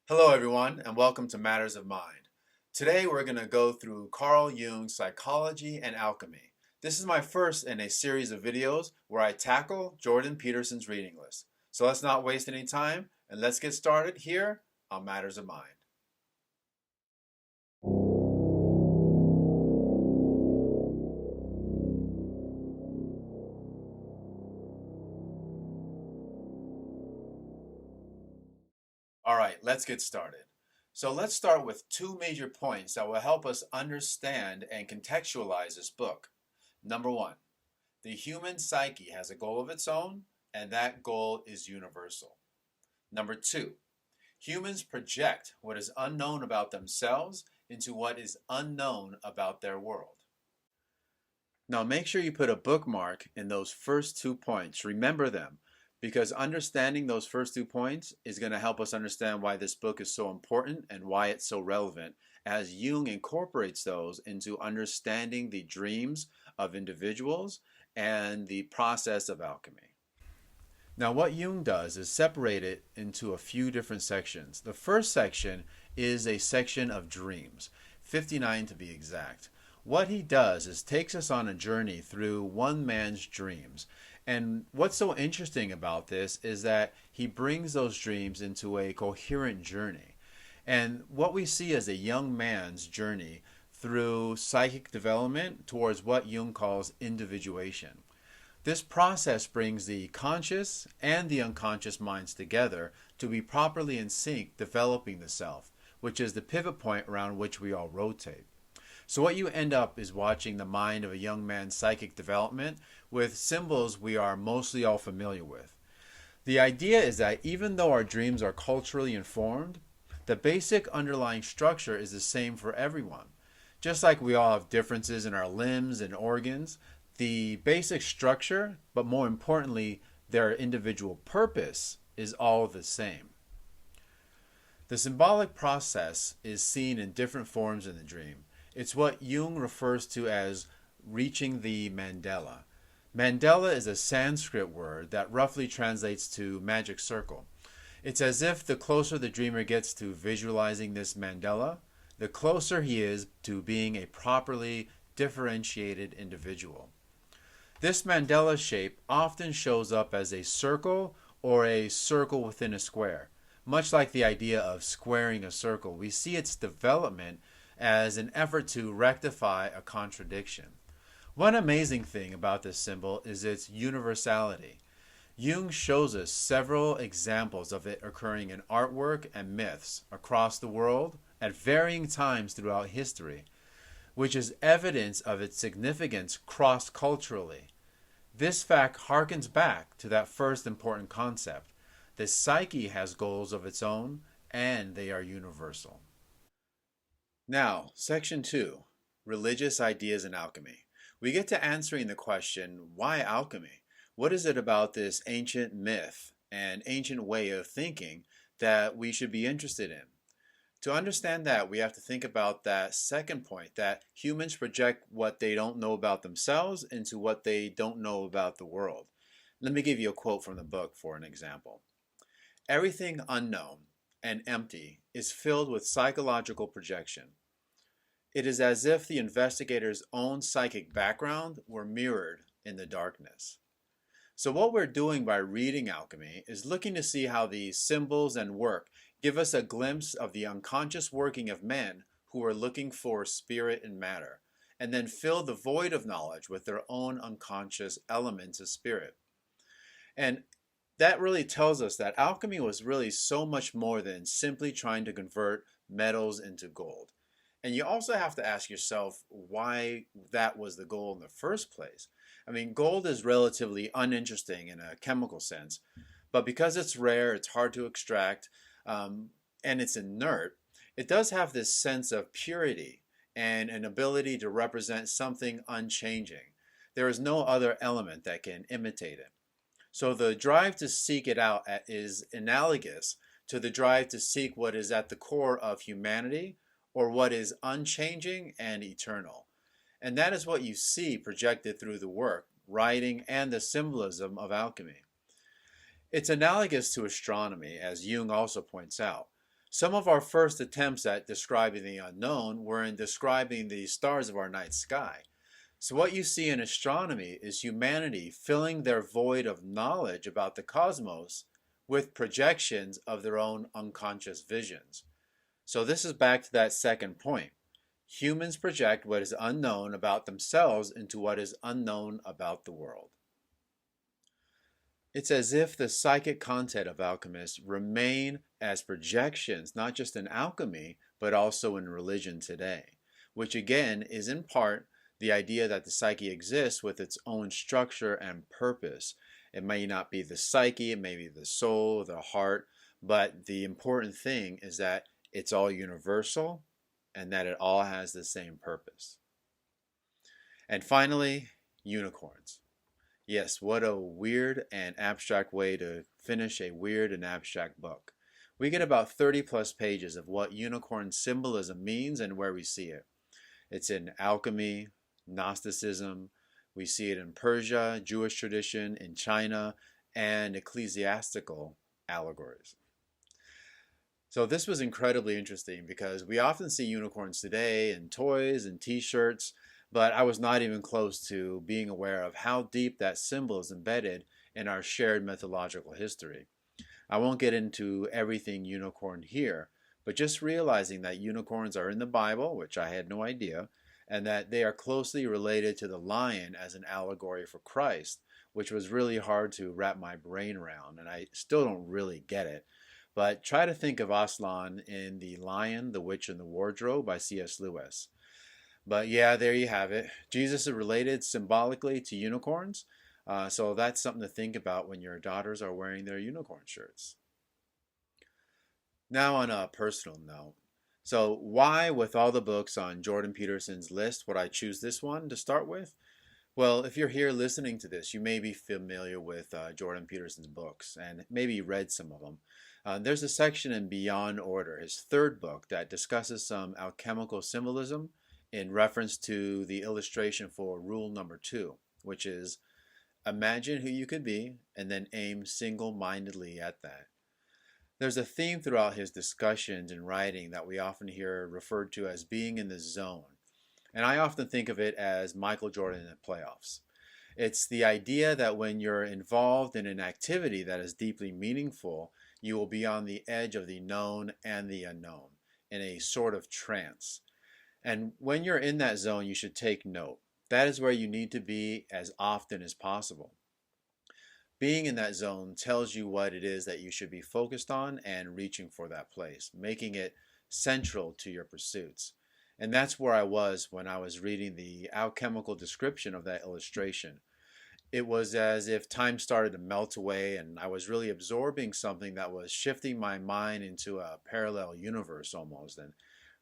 Hello, everyone, and welcome to Matters of Mind. Today, we're going to go through Carl Jung's Psychology and Alchemy. This is my first in a series of videos where I tackle Jordan Peterson's reading list. So let's not waste any time and let's get started here on Matters of Mind. All right, let's get started. So let's start with two major points that will help us understand and contextualize this book. Number one, the human psyche has a goal of its own, and that goal is universal. Number two, humans project what is unknown about themselves into what is unknown about their world. Now make sure you put a bookmark in those first 2 points. Remember them, because understanding those first 2 points is going to help us understand why this book is so important and why it's so relevant, as Jung incorporates those into understanding the dreams of individuals and the process of alchemy. Now what Jung does is separate it into a few different sections. The first section is a section of dreams, 59 to be exact. What he does is takes us on a journey through one man's dreams. And what's so interesting about this is that he brings those dreams into a coherent journey. And what we see as a young man's journey through psychic development towards what Jung calls individuation. This process brings the conscious and the unconscious minds together to be properly in sync, developing the self, which is the pivot point around which we all rotate. So what you end up is watching the mind of a young man's psychic development with symbols we are mostly all familiar with. The idea is that even though our dreams are culturally informed, the basic underlying structure is the same for everyone. Just like we all have differences in our limbs and organs, the basic structure, but more importantly, their individual purpose, is all the same. The symbolic process is seen in different forms in the dream. It's what Jung refers to as reaching the mandala. Mandala is a Sanskrit word that roughly translates to magic circle. It's as if the closer the dreamer gets to visualizing this mandala, the closer he is to being a properly differentiated individual. This mandala shape often shows up as a circle or a circle within a square. Much like the idea of squaring a circle, we see its development as an effort to rectify a contradiction. One amazing thing about this symbol is its universality. Jung shows us several examples of it occurring in artwork and myths across the world at varying times throughout history, which is evidence of its significance cross-culturally. This fact harkens back to that first important concept. The psyche has goals of its own, and they are universal. Now, section 2, religious ideas in alchemy. We get to answering the question, why alchemy? What is it about this ancient myth and ancient way of thinking that we should be interested in? To understand that, we have to think about that second point, that humans project what they don't know about themselves into what they don't know about the world. Let me give you a quote from the book for an example. Everything unknown and empty is filled with psychological projection. It is as if the investigator's own psychic background were mirrored in the darkness. So what we're doing by reading Alchemy is looking to see how these symbols and work give us a glimpse of the unconscious working of men who are looking for spirit and matter, and then fill the void of knowledge with their own unconscious elements of spirit. And that really tells us that alchemy was really so much more than simply trying to convert metals into gold. And you also have to ask yourself why that was the goal in the first place. I mean, gold is relatively uninteresting in a chemical sense, but because it's rare, it's hard to extract, and it's inert, it does have this sense of purity and an ability to represent something unchanging. There is no other element that can imitate it. So the drive to seek it out is analogous to the drive to seek what is at the core of humanity, or what is unchanging and eternal. And that is what you see projected through the work, writing, and the symbolism of alchemy. It's analogous to astronomy, as Jung also points out. Some of our first attempts at describing the unknown were in describing the stars of our night sky. So, what you see in astronomy is humanity filling their void of knowledge about the cosmos with projections of their own unconscious visions. So, this is back to that second point. Humans project what is unknown about themselves into what is unknown about the world. It's as if the psychic content of alchemists remain as projections, not just in alchemy, but also in religion today, which again is in part the idea that the psyche exists with its own structure and purpose. It may not be the psyche, it may be the soul, the heart, but the important thing is that it's all universal and that it all has the same purpose. And finally, unicorns. Yes, what a weird and abstract way to finish a weird and abstract book. We get about 30 plus pages of what unicorn symbolism means and where we see it. It's in alchemy, Gnosticism, we see it in Persia, Jewish tradition, in China, and ecclesiastical allegories. So this was incredibly interesting because we often see unicorns today in toys and t-shirts, but I was not even close to being aware of how deep that symbol is embedded in our shared mythological history. I won't get into everything unicorn here, but just realizing that unicorns are in the Bible, which I had no idea, and that they are closely related to the lion as an allegory for Christ, which was really hard to wrap my brain around, and I still don't really get it. But try to think of Aslan in The Lion, the Witch, and the Wardrobe by C.S. Lewis. But yeah, there you have it. Jesus is related symbolically to unicorns, so that's something to think about when your daughters are wearing their unicorn shirts. Now on a personal note. So why, with all the books on Jordan Peterson's list, would I choose this one to start with? Well, if you're here listening to this, you may be familiar with Jordan Peterson's books and maybe read some of them. There's a section in Beyond Order, his third book, that discusses some alchemical symbolism in reference to the illustration for rule number 2, which is imagine who you could be and then aim single-mindedly at that. There's a theme throughout his discussions and writing that we often hear referred to as being in the zone. And I often think of it as Michael Jordan in the playoffs. It's the idea that when you're involved in an activity that is deeply meaningful, you will be on the edge of the known and the unknown, in a sort of trance. And when you're in that zone, you should take note. That is where you need to be as often as possible. Being in that zone tells you what it is that you should be focused on and reaching for that place, making it central to your pursuits. And that's where I was when I was reading the alchemical description of that illustration. It was as if time started to melt away and I was really absorbing something that was shifting my mind into a parallel universe almost, and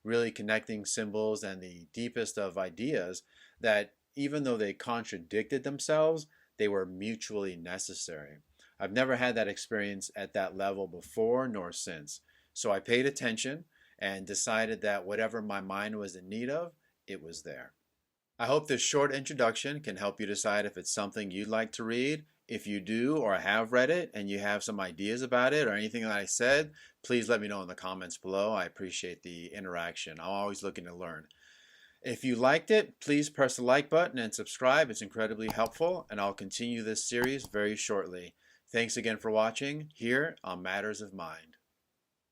really connecting symbols and the deepest of ideas that, even though they contradicted themselves, they were mutually necessary. I've never had that experience at that level before nor since. So I paid attention and decided that whatever my mind was in need of, it was there. I hope this short introduction can help you decide if it's something you'd like to read. If you do or have read it and you have some ideas about it or anything that I said, please let me know in the comments below. I appreciate the interaction. I'm always looking to learn. If you liked it, please press the like button and subscribe. It's incredibly helpful, and I'll continue this series very shortly. Thanks again for watching here on Matters of Mind.